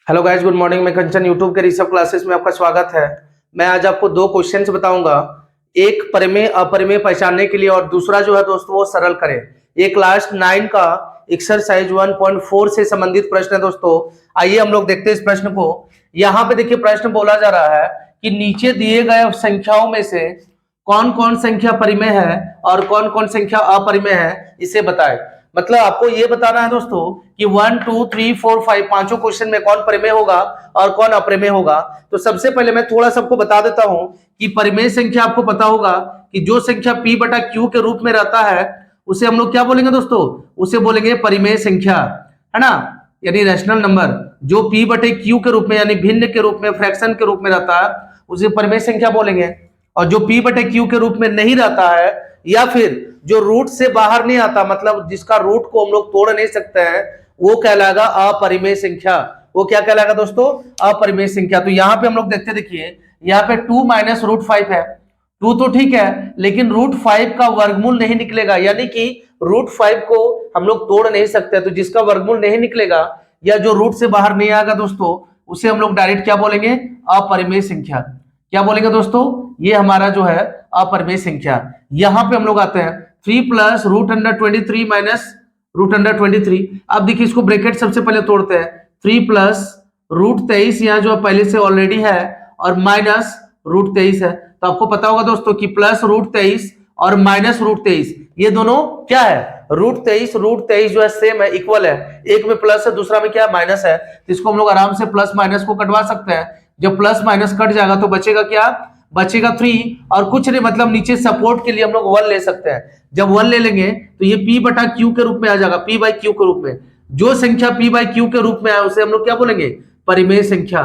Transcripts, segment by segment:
Hello guys, good morning. मैं कंचन YouTube के Rishabh classes में आपका स्वागत है। मैं आज आपको दो क्वेश्चंस बताऊंगा, एक परिमेय अपरिमेय पहचानने के लिए और दूसरा जो है दोस्तों वो सरल करें। ये क्लास 9 का एक्सरसाइज 1.4 से संबंधित प्रश्न है दोस्तों। आइए हम लोग देखते हैं इस प्रश्न को। यहाँ पे देखिए प्रश्न बोला जा रहा है कि नीचे दिए गए संख्याओं में से कौन कौन संख्या परिमेय है और कौन कौन संख्या अपरिमेय है, इसे बताएं। मतलब आपको ये बताना है दोस्तों कि 1 2 3 4 5 पांचों क्वेश्चन में कौन परिमेय होगा और कौन अपरिमेय होगा। तो सबसे पहले मैं थोड़ा सबको बता देता हूं कि परिमेय संख्या आपको पता होगा कि जो संख्या p बटा q के रूप में रहता है उसे हम लोग क्या बोलेंगे दोस्तों, उसे बोलेंगे परिमेय संख्या, है ना। यानी रैशनल नंबर जो p बटे q के रूप में यानी भिन्न के रूप में फ्रैक्शन के रूप में रहता है उसे परिमेय संख्या बोलेंगे। और जो p बटे q के रूप में नहीं रहता है या फिर जो रूट से बाहर नहीं आता, मतलब जिसका रूट को हम लोग तोड़ नहीं सकते हैं, वो कहलाएगा अपरिमेय संख्या। वो क्या कहलाएगा दोस्तों, अपरिमेय संख्या। तो यहाँ पे हम लोग देखते, देखिए यहाँ पे 2 माइनस रूट 5 है। 2 तो ठीक है लेकिन रूट 5 का वर्गमूल नहीं निकलेगा, यानी कि रूट 5 को हम लोग तोड़ नहीं सकते। तो जिसका वर्गमूल नहीं निकलेगा या जो रूट से बाहर नहीं आएगा दोस्तों, उसे हम लोग डायरेक्ट क्या बोलेंगे, अपरिमेय संख्या। क्या बोलेंगे दोस्तों, ये हमारा जो है अपरिमेय संख्या। यहां पे हम लोग आते हैं 3 plus root under 23 minus root under 23। अब देखिए इसको ब्रैकेट सबसे पहले तोड़ते हैं। 3 प्लस रूट 23 यहाँ जो पहले से ऑलरेडी है और माइनस रूट 23 है। तो आपको पता होगा दोस्तों कि प्लस रूट 23 और माइनस रूट 23 ये दोनों क्या है, रूट 23 जो है सेम है, इक्वल है। एक में प्लस है दूसरा में क्या है, माइनस है। तो इसको हम लोग आराम से प्लस माइनस को कटवा सकते हैं। जब प्लस माइनस कट जाएगा तो बचेगा क्या, बचेगा 3 और कुछ नहीं, मतलब नीचे सपोर्ट के लिए हम लोग 1 ले सकते हैं। जब 1 ले लेंगे तो ये p बटा q के रूप में आ जाएगा, p बाई q के रूप में। जो संख्या p बाई q के रूप में आए उसे हम लोग क्या बोलेंगे, परिमेय संख्या।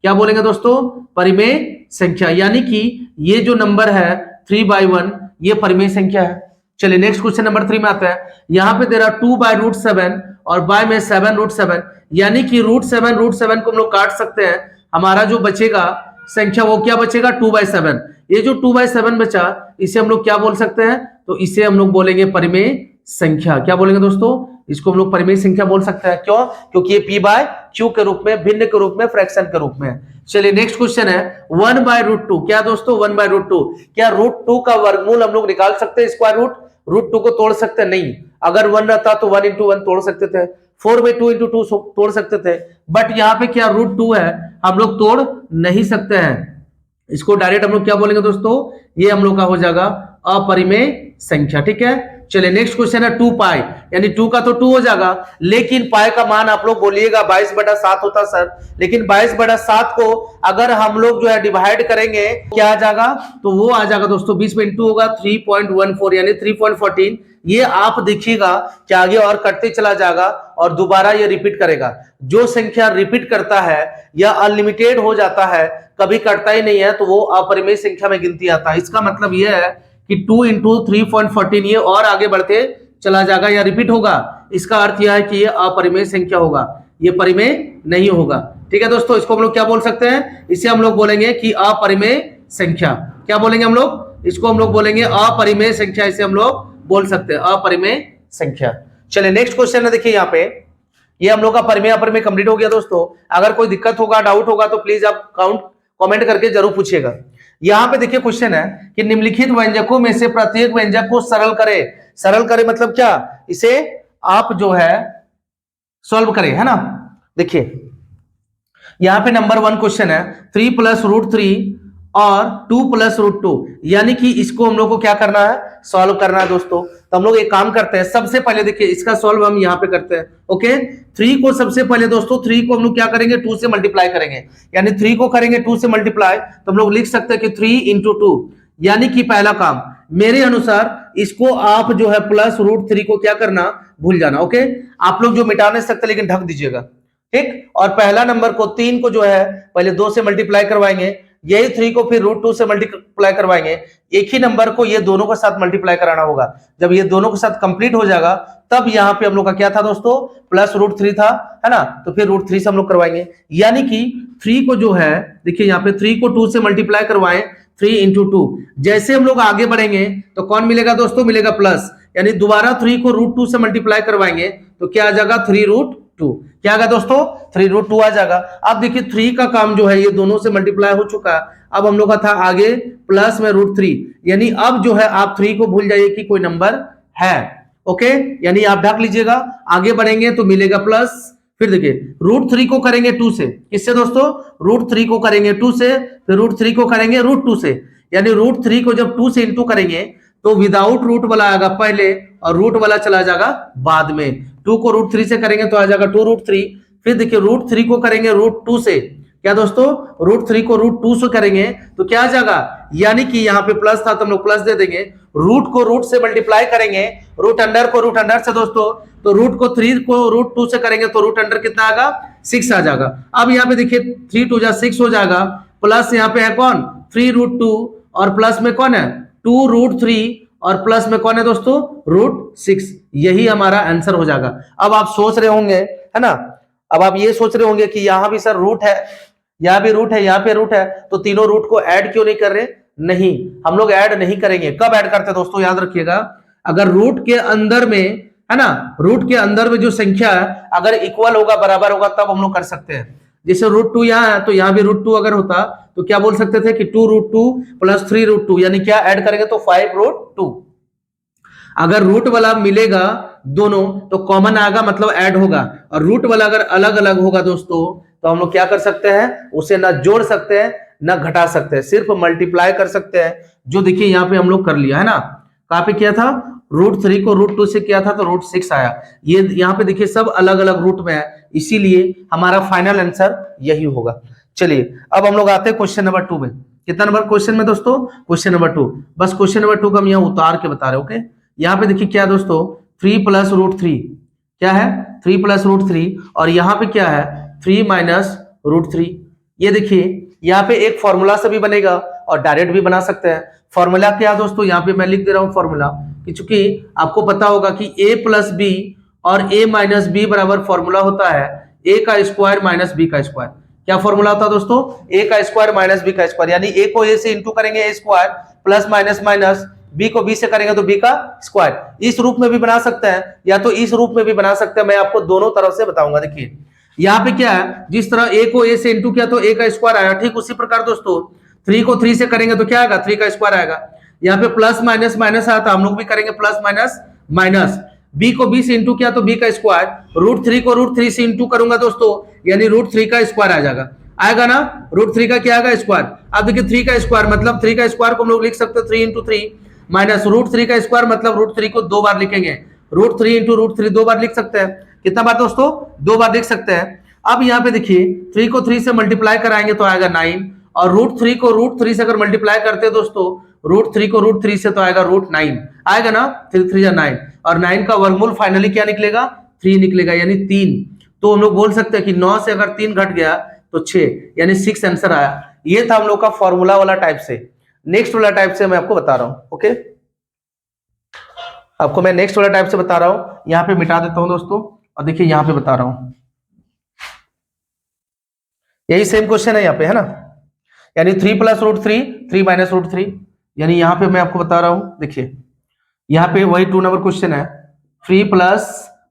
क्या बोलेंगे दोस्तों, परिमेय संख्या। यानी कि ये जो नंबर है 3/1 ये परिमेय संख्या है। चलिए नेक्स्ट क्वेश्चन नंबर 3 में आता है। यहाँ पे दे रहा 2/√7 और बाय में 7√7, यानी कि √7 को हम लोग काट सकते हैं। हमारा जो बचेगा संख्या वो क्या बचेगा, 2/7। ये जो 2/7 बचा इसे हम लोग क्या बोल सकते हैं, तो इसे हम लोग बोलेंगे परिमेय संख्या। क्या बोलेंगे दोस्तों, इसको हम लोग परिमेय संख्या बोल सकते हैं। क्यों, क्योंकि ये p बाय q के रूप में, भिन्न के रूप में, फ्रैक्शन के रूप में। चलिए नेक्स्ट क्वेश्चन है 1/√2। क्या दोस्तों, 1/√2। क्या √2 का वर्गमूल हम लोग निकाल सकते हैं, स्क्वायर रूट, √2 को तोड़ सकते हैं? नहीं। अगर 1 रहता तो 1 × 1 तोड़ सकते थे, 4/2 × 2 तोड़ सकते थे, बट यहाँ पे क्या √2 है, हम लोग तोड़ नहीं सकते हैं। इसको डायरेक्ट हम लोग क्या बोलेंगे दोस्तों, ये हम लोग का हो जाएगा अपरिमेय संख्या। ठीक है, चलिए नेक्स्ट क्वेश्चन है 2 पाई, यानी 2 का तो 2 हो जाएगा, लेकिन पाई का मान आप लोग बोलिएगा 22/7 होता सर। लेकिन 22/7 को अगर हम लोग जो है डिवाइड करेंगे क्या आ जाएगा, तो वो आ जाएगा दोस्तों 20 में इंटू होगा 3.14 यानी 3.14। ये आप देखिएगा कि आगे और कटते चला जाएगा और दोबारा ये रिपीट करेगा। जो संख्या रिपीट करता है या अनलिमिटेड हो जाता है, कभी कटता ही नहीं है, तो वो अपरिमेय संख्या में गिनती आता है। इसका मतलब यह है कि 2 × 3.14 ये और आगे बढ़ते चला जाएगा या रिपीट होगा। इसका अर्थ यह है कि ये अपरिमेय संख्या होगा, ये परिमेय नहीं होगा। ठीक है दोस्तों, इसको हम लोग क्या बोल सकते हैं, इसे हम लोग बोलेंगे कि अपरिमेय संख्या। क्या बोलेंगे हम लोग, इसको हम लोग बोलेंगे अपरिमेय संख्या, इसे हम लोग बोल सकते हैं अपरिमेय संख्या। चलिए नेक्स्ट क्वेश्चन है, देखिए यहाँ पे ये हम लोग का परिमेय अपरिमेय कंप्लीट हो गया दोस्तों। अगर कोई दिक्कत होगा, डाउट होगा तो प्लीज आप कमेंट करके जरूर पूछिएगा। यहाँ पे देखिए क्वेश्चन है कि निम्नलिखित व्यंजकों में से प्रत्येक व्यंजक को सरल करें। सरल करें मतलब क्या, इसे आप जो है सॉल्व करें, है ना। देखिए यहाँ पे नंबर 1 क्वेश्चन है 3 प्लस √3 और 2 प्लस √2, यानी कि इसको हम लोग को क्या करना है, सॉल्व करना है दोस्तों। तो हम लोग एक काम करते हैं, सबसे पहले देखिए इसका सॉल्व हम यहाँ पे करते हैं। ओके, 3 को सबसे पहले दोस्तों 3 को हम लोग क्या करेंगे, 2 से मल्टीप्लाई करेंगे, यानी 3 को करेंगे 2 से मल्टीप्लाई, तो हम लोग लिख सकते हैं कि 3 × 2, यानी कि पहला काम मेरे अनुसार इसको आप जो है प्लस √3 को क्या करना, भूल जाना। ओके, आप लोग जो मिटा नहीं सकते लेकिन ढक दीजिएगा, ठीक। और पहला नंबर को 3 को जो है पहले 2 से मल्टीप्लाई करवाएंगे, यही 3 को फिर √2 से मल्टीप्लाई करवाएंगे। एक ही नंबर को ये दोनों के साथ मल्टीप्लाई कराना होगा। जब ये दोनों के साथ कंप्लीट हो जाएगा तब यहाँ पे हम लोग का क्या था दोस्तों, प्लस √3 था, है ना। तो फिर √3 से हम लोग करवाएंगे, यानी कि 3 को जो है देखिए यहाँ पे 3 को 2 से मल्टीप्लाई करवाएं, 3 × 2। जैसे हम लोग आगे बढ़ेंगे तो कौन मिलेगा दोस्तों, मिलेगा प्लस, यानी दोबारा 3 को √2 से मल्टीप्लाई करवाएंगे तो क्या आ जाएगा 3√2। 2। क्या आएगा दोस्तों? 3√2 आ जाएगा। अब देखिए 3 का काम जो है ये दोनों से मल्टीप्लाई हो चुका है। अब हम लोग का था आगे प्लस में √3, यानी अब जो है आप 3 को भूल जाइए कि कोई नंबर है। ओके, यानी आप ढक लीजिएगा। आगे बढ़ेंगे तो मिलेगा प्लस, फिर देखिए √3 को करेंगे 2 से। किससे दोस्तों? √3 को करेंगे 2 से, फिर √3 को करेंगे √2 से, यानी √3 को जब 2 से इंटू करेंगे तो विदाउट रूट वाला आएगा पहले और रूट वाला चला जाएगा बाद में। 2 को √3 से करेंगे तो आ जाएगा 2√3। फिर देखिए √3 को करेंगे √2 से। क्या दोस्तों? √3 को √2 से करेंगे तो क्या आ जाएगा? यानी कि यहाँ पे प्लस था तो हम लोग प्लस दे देंगे। रूट को रूट से मल्टीप्लाई करेंगे, रूट अंडर को रूट अंडर से दोस्तों, तो रूट को 3 को √2 से करेंगे तो रूट अंडर कितना आएगा? 6 आ जाएगा। अब यहाँ पे देखिए 3 2 6 हो जाएगा, प्लस यहाँ पे है कौन? 3√2 और प्लस में कौन है? 2√3 और प्लस में कौन है दोस्तों? √6। यही हमारा आंसर हो जाएगा। अब आप सोच रहे होंगे, है ना, अब आप ये सोच रहे होंगे कि यहां भी सर रूट है, यहां भी रूट है, यहां पे रूट है, तो तीनों रूट को ऐड क्यों नहीं कर रहे? नहीं, हम लोग ऐड नहीं करेंगे। कब ऐड करते हैं दोस्तों? याद रखिएगा, अगर रूट के अंदर में, है ना, रूट के अंदर में जो संख्या अगर इक्वल होगा, बराबर होगा, तब हम लोग कर सकते हैं। जैसे √2 यहाँ है तो यहाँ भी √2 अगर होता तो क्या बोल सकते थे कि 2√2 प्लस 3√2, यानी क्या ऐड करेंगे तो 5√2। अगर रूट वाला मिलेगा दोनों तो कॉमन आएगा, मतलब ऐड होगा। और रूट वाला अगर अलग अलग होगा दोस्तों तो हम लोग क्या कर सकते हैं? उसे ना जोड़ सकते हैं ना घटा सकते हैं, सिर्फ मल्टीप्लाई कर सकते हैं। जो देखिए यहाँ पे हम लोग कर लिया है ना। कहां पे किया था? √3 को √2 से किया था तो √6 आया। ये यहाँ पे देखिए सब अलग अलग रूट में है, इसीलिए हमारा फाइनल आंसर यही होगा। चलिए अब हम लोग आते हैं क्वेश्चन नंबर 2 में। कितना नंबर क्वेश्चन में दोस्तों? Question number 2। बस क्वेश्चन नंबर 2 को हम यहाँ उतार के बता रहे हैं। ओके, यहाँ पे देखिए क्या दोस्तों, 3 + √3 क्या है? 3 + √3, और यहाँ पे क्या है? 3 - √3। ये देखिए यहाँ पे एक फॉर्मूला से भी बनेगा और डायरेक्ट भी बना सकते हैं। फॉर्मूला क्या दोस्तों? यहाँ पे मैं लिख दे रहा हूँ फॉर्मूला, कि चूंकि आपको पता होगा कि a + b और a - b बराबर फॉर्मूला होता है a का स्क्वायर माइनस b का स्क्वायर। क्या फॉर्मूला होता है दोस्तों? a का स्क्वायर माइनस b का स्क्वायर, यानी a को a से इंटू करेंगे a square, plus minus minus, b को b से करेंगे तो b का स्क्वायर। इस रूप में भी बना सकते हैं या तो इस रूप में भी बना सकते हैं। मैं आपको दोनों तरफ से बताऊंगा। देखिए यहाँ पे क्या है, जिस तरह a को a से इंटू किया तो a का स्क्वायर आया, ठीक उसी प्रकार दोस्तों 3 को 3 से करेंगे तो क्या आएगा? 3 का स्क्वायर आएगा। यहाँ पे प्लस माइनस माइनस आया था, हम लोग भी करेंगे प्लस माइनस माइनस। b को b से इंटू किया तो b का स्क्वायर, √3 को √3 से इंटू करूंगा दोस्तों, यानी √3 का स्क्वायर आ जाएगा। आएगा ना? √3 का क्या आएगा? स्क्वायर। अब देखिए 3 का स्क्वायर मतलब 3 का स्क्वायर को हम लोग लिख सकते हैं 3 × 3 माइनस √3 का स्क्वायर मतलब √3 को 2 बार लिखेंगे, √3 × √3 2 बार लिख सकते हैं। कितना बार दोस्तों? 2 बार लिख सकते हैं। अब यहाँ पे देखिए 3 को 3 से मल्टीप्लाई कराएंगे तो आएगा 9, और √3 को √3 से अगर मल्टीप्लाई करते हैं दोस्तों, √3 को √3 से तो आएगा √9 आएगा ना, 3 3 9, और 9 का वर्गमूल फाइनली क्या निकलेगा? 3 निकलेगा, यानी 3। तो हम लोग बोल सकते हैं कि 9 से अगर 3 घट गया तो 6, यानी 6 आंसर आया। ये था हम लोग का फॉर्मूला वाला टाइप से। नेक्स्ट वाला टाइप से मैं आपको बता रहा हूं। ओके, आपको मैं नेक्स्ट वाला टाइप से बता रहा हूं। यहां पे मिटा देता हूं दोस्तों, और देखिए यहां पे बता रहा हूं, यही सेम क्वेश्चन है यहाँ पे, है ना, यानी 3 + √3 3 - √3, यानी यहाँ पे मैं आपको बता रहा हूं। देखिए यहाँ पे वही 2 नंबर क्वेश्चन है, 3 +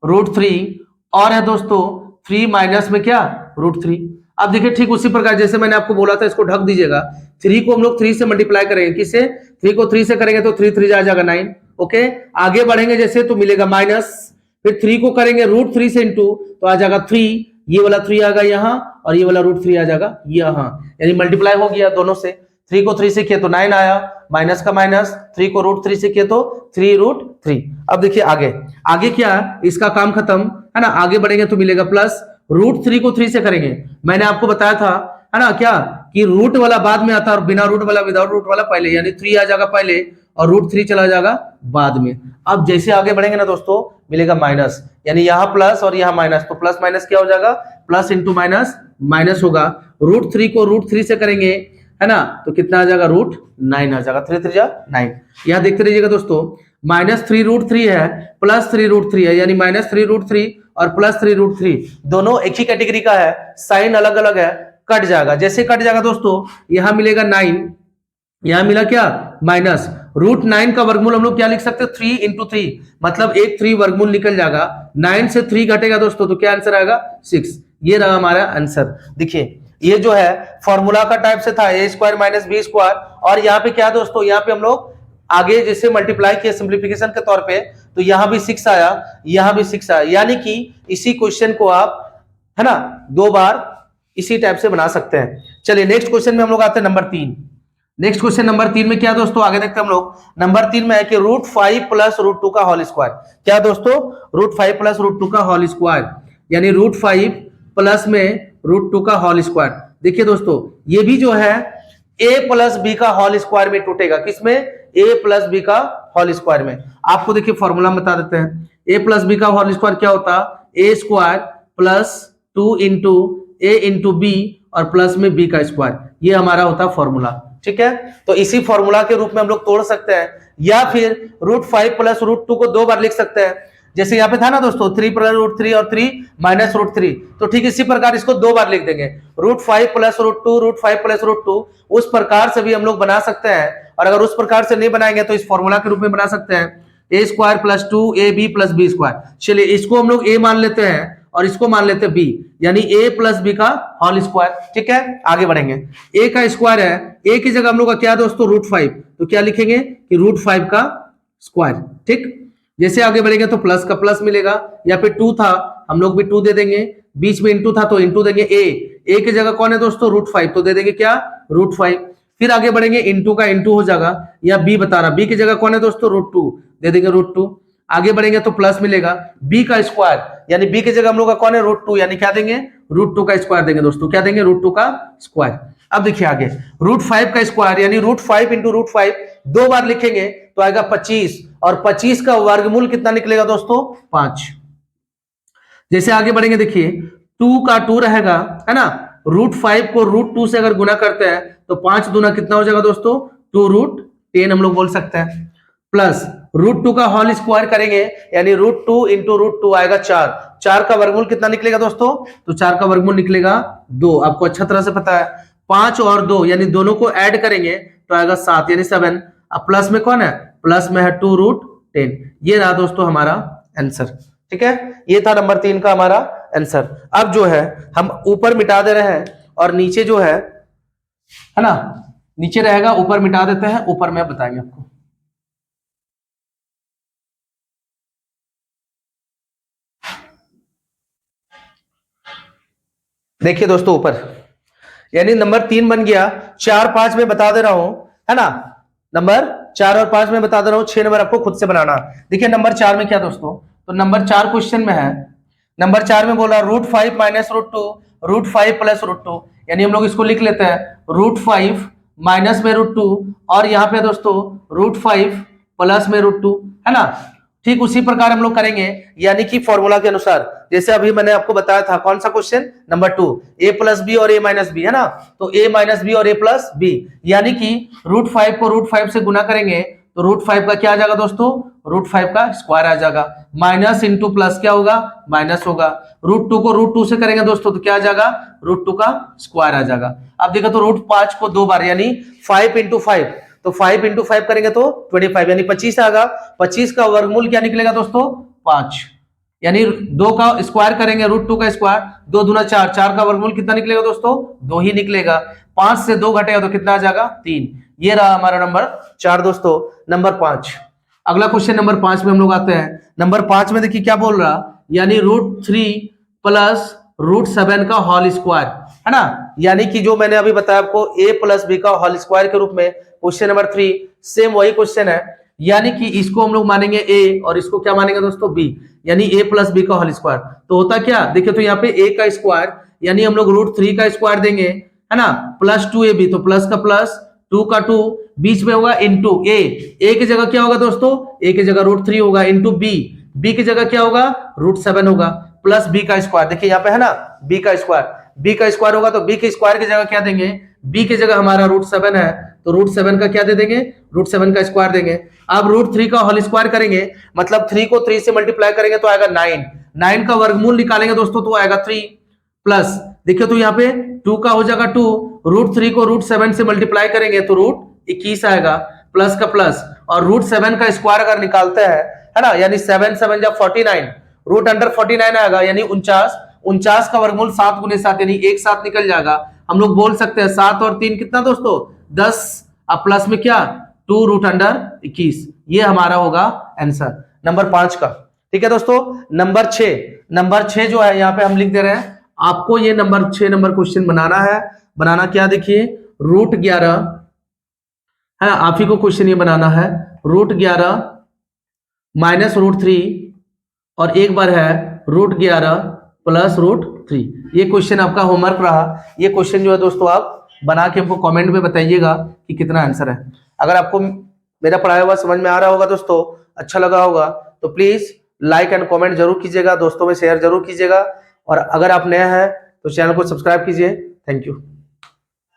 √3 और है दोस्तों 3 माइनस में क्या? √3। अब देखिए ठीक उसी प्रकार जैसे मैंने आपको बोला था, इसको ढक दीजिएगा। 3 को हम लोग 3 से मल्टीप्लाई करेंगे, किससे? 3 को 3 से करेंगे तो 3 3 आ जाएगा 9। ओके, आगे बढ़ेंगे जैसे तो मिलेगा माइनस, फिर 3 को करेंगे √3 से इंटू तो आ जाएगा 3, ये वाला 3 आ गया यहाँ और ये वाला √3 आ जाएगा यहाँ, यानी मल्टीप्लाई हो गया दोनों से। 3 को 3 से किया तो 9 आया, माइनस का माइनस, 3 को √3 से किया तो 3√3। अब देखिए आगे आगे क्या है, इसका काम खत्म, है ना। आगे बढ़ेंगे तो मिलेगा प्लस, √3 को 3 से करेंगे। मैंने आपको बताया था, है ना, क्या कि रूट वाला बाद में आता है और बिना रूट वाला विदाउट रूट वाला पहले, यानी 3 आ जाएगा पहले और √3 चला जाएगा बाद में। अब जैसे आगे बढ़ेंगे ना दोस्तों मिलेगा माइनस, यानी यहाँ प्लस और यहाँ माइनस, तो प्लस माइनस क्या हो जाएगा? प्लस इंटू माइनस माइनस होगा। √3 को √3 से करेंगे, है ना, तो कितना आ जाएगा? √9 आ जाएगा। 3 3 9। यहाँ देखते रहिएगा दोस्तों, -3√3 है प्लस 3√3 है, यानी -3√3 और प्लस 3√3 दोनों एक ही कैटेगरी का है, साइन अलग अलग है, कट जाएगा। जैसे कट जाएगा दोस्तों, यहां मिलेगा 9 यहां मिला क्या, माइनस। √9 का वर्गमूल हम लोग क्या लिख सकते हैं, 3 इंटू 3, मतलब एक 3 वर्गमूल निकल जाएगा। 9 से 3 घटेगा दोस्तों तो क्या आंसर आएगा, 6। ये रहा हमारा आंसर। देखिए ये जो है फॉर्मूला का टाइप से था, a square minus B square, और यहाँ पे क्या दोस्तों, यहाँ पे हम लोग आगे जैसे मल्टीप्लाई किया सिंप्लीफिकेशन के तौर पे, तो यहां भी 6 आया, यहां भी 6 आया, यानी कि इसी क्वेश्चन को आप, है ना, 2 बार इसी टाइप से बना सकते हैं। चलिए नेक्स्ट क्वेश्चन में हम लोग आते हैं नंबर 3। नेक्स्ट क्वेश्चन नंबर 3 में क्या दोस्तों, आगे देखते हैं हम लोग। नंबर 3 में है कि √5 प्लस √2 का होल स्क्वायर। क्या दोस्तों, √5 प्लस √2 का होल स्क्वायर, यानी √5 प्लस में √2 का होल स्क्वायर। देखिए दोस्तों ये भी जो है a प्लस बी का होल स्क्वायर में टूटेगा, किसमें, a प्लस बी का होल स्क्वायर में। आपको देखिए फॉर्मूला बता देते हैं, a प्लस बी का होल स्क्वायर क्या होता, a square plus 2 into a into B और प्लस में b का स्क्वायर, ये हमारा होता फॉर्मूला। ठीक है, तो इसी फॉर्मूला के रूप में हम लोग तोड़ सकते हैं, या फिर √5 प्लस √2 को 2 बार लिख सकते हैं। जैसे यहाँ पे था ना दोस्तों 3 प्लस √3 और 3 माइनस √3, तो ठीक इसी प्रकार इसको 2 बार लिख देंगे, √5 प्लस √2, √5 प्लस √2, उस प्रकार से भी हम लोग बना सकते हैं। और अगर उस प्रकार से नहीं बनाएंगे तो इस फॉर्मूला के रूप में बना सकते हैं, a square plus 2ab plus B square. चलिए इसको हम लोग a मान लेते हैं और इसको मान लेते हैं b, यानी a प्लस बी का होल स्क्वायर। ठीक है, आगे बढ़ेंगे। a का स्क्वायर है, a की जगह हम लोग का क्या दोस्तों, √5, तो क्या लिखेंगे कि √5 का स्क्वायर। ठीक, जैसे आगे बढ़ेंगे तो प्लस का प्लस मिलेगा, या फिर 2 था हम लोग भी 2 दे देंगे, बीच में इंटू था तो इंटू देंगे, a की जगह कौन है दोस्तों, √5, तो दे देंगे क्या, √5। फिर आगे बढ़ेंगे, इंटू का इंटू हो जाएगा, या b बता रहा, b की जगह कौन है दोस्तों, √2, दे देंगे √2। आगे बढ़ेंगे तो प्लस मिलेगा, b का स्क्वायर, यानी b की जगह हम लोग का कौन है, √2, यानी क्या देंगे, √2 का स्क्वायर देंगे दोस्तों, क्या देंगे, √2 का स्क्वायर। अब देखिए आगे, √5 का स्क्वायर, यानी √5 इंटू √5 2 बार लिखेंगे तो आएगा 25, और 25 का वर्गमूल कितना निकलेगा दोस्तों, 5। जैसे आगे बढ़ेंगे देखिए 2 का 2 रहेगा, है ना, √5 को √2 से अगर गुना करते हैं तो 5 दूना कितना हो जाएगा दोस्तों, 2√10 हम लोग बोल सकते हैं, प्लस √2 का होल स्क्वायर करेंगे, यानी √2 इंटू √2 आएगा 4। 4 का वर्गमूल कितना निकलेगा दोस्तों, तो 4 का वर्गमूल निकलेगा 2, आपको अच्छा तरह से पता है। 5 और 2 यानी दोनों को ऐड करेंगे तो आएगा 7, यानी 7। अब प्लस में कौन है, प्लस में है 2√10। ये रहा दोस्तों हमारा आंसर। ठीक है, ये था नंबर 3 का हमारा आंसर। अब जो है हम ऊपर मिटा दे रहे हैं और नीचे जो है ना, नीचे रहेगा, ऊपर मिटा देते हैं, ऊपर में बताएंगे आपको। देखिए दोस्तों ऊपर, यानी नंबर 3 बन गया, 4 5 में बता दे रहा हूं, है ना, नंबर 4 और 5 में बता दे रहा हूं, 6 नंबर आपको खुद से बनाना। देखिए नंबर 4 में क्या दोस्तों, तो नंबर 4 क्वेश्चन में है, नंबर 4 में बोला √5 माइनस √2, √5 प्लस √2, यानी हम लोग इसको लिख लेते हैं √5 माइनस में √2, और यहाँ पे दोस्तों √5 प्लस में √2, है ना। ठीक उसी प्रकार हम लोग करेंगे, यानी कि फॉर्मूला के अनुसार, जैसे अभी मैंने आपको बताया था, कौन सा question, number 2, a plus B और a माइनस बी, है ना, तो a माइनस बी और a प्लस बी, यानी कि √5 को √5 से गुना करेंगे तो √5 का क्या आ जाएगा दोस्तों, √5 का स्क्वायर आ जाएगा, माइनस इंटू प्लस क्या होगा, माइनस होगा। √2 को √2 से करेंगे दोस्तों तो क्या आ जाएगा, √2 का स्क्वायर आ जाएगा। अब देखो तो √5 को 2 बार, यानी 5 इंटू 5, तो 5 इंटू 5 करेंगे तो 25, यानी 25 आएगा। 25 का वर्गमूल क्या निकलेगा दोस्तों, 5, यानी 2 का स्क्वायर करेंगे, √2 का स्क्वायर, 2 दूना 4, 4 का वर्गमूल कितना निकलेगा दोस्तों, 2 ही निकलेगा। 5 से 2 घटेगा तो कितना आ जाएगा, 3। ये रहा हमारा नंबर 4 दोस्तों, नंबर 5। अगला क्वेश्चन नंबर 5 में हम लोग आते हैं। नंबर 5 में देखिए क्या बोल रहा, यानी √3 प्लस √7 का होल स्क्वायर, है ना, यानी कि जो मैंने अभी बताया आपको a प्लस बी का होल स्क्वायर के रूप में, क्वेश्चन नंबर 3 सेम वही क्वेश्चन है, यानी कि इसको हम लोग मानेंगे a और इसको क्या मानेंगे दोस्तों, b, यानी a प्लस बी का होल स्क्वायर। तो होता क्या, देखिए तो यहाँ पे a का स्क्वायर, यानी हम लोग √3 का स्क्वायर देंगे, है ना, प्लस 2ab, तो प्लस का प्लस, 2 का 2, बीच में होगा इंटू a की जगह क्या होगा दोस्तों, a की जगह √3 होगा, इंटू b की जगह क्या होगा, √7 होगा, प्लस b का स्क्वायर, देखिए यहाँ पे है ना b का स्क्वायर होगा, तो b के स्क्वायर की जगह क्या देंगे, b की जगह हमारा √7 है, तो √7 का क्या दे देंगे, √7 का स्क्वायर देंगे। अब √3 का होल स्क्वायर करेंगे, मतलब 3 को 3 से मल्टीप्लाई करेंगे तो आएगा 9, 9 का वर्गमूल निकालेंगे दोस्तों तो आएगा 3, प्लस देखिए तो यहाँ पे 2 का हो जाएगा 2, √3 को √7 से मल्टीप्लाई करेंगे तो 21 आएगा, प्लस का प्लस, और रूट 7 का स्क्वायर अगर निकालते हैं, है ना, यानी 7 7 जब 49, रूट अंडर 49 आएगा, यानी 49, 49 का वर्गमूल 7 गुने 7 यानी 1 7 निकल जाएगा। हम लोग बोल सकते हैं 7 और 3 कितना दोस्तों 10, अब प्लस में क्या 2 रूट अंडर 21, ये हमारा होगा आंसर नंबर 5 का। ठीक है दोस्तों, नंबर 6 जो है यहाँ पे हम लिख दे रहे हैं, आपको ये नंबर 6 नंबर क्वेश्चन बनाना है। बनाना क्या देखिए, रूट 11 है, आप ही को क्वेश्चन ये बनाना है, रूट 11 माइनस रूट 3 और एक बार है रूट 11 प्लस रूट 3। ये क्वेश्चन आपका होमवर्क रहा। ये क्वेश्चन जो है दोस्तों आप बना के हमको कमेंट में बताइएगा कि कितना आंसर है। अगर आपको मेरा पढ़ाया हुआ समझ में आ रहा होगा दोस्तों, अच्छा लगा होगा, तो प्लीज लाइक एंड कमेंट जरूर कीजिएगा, दोस्तों में शेयर जरूर कीजिएगा, और अगर आप नए हैं तो चैनल को सब्सक्राइब कीजिए। Thank you.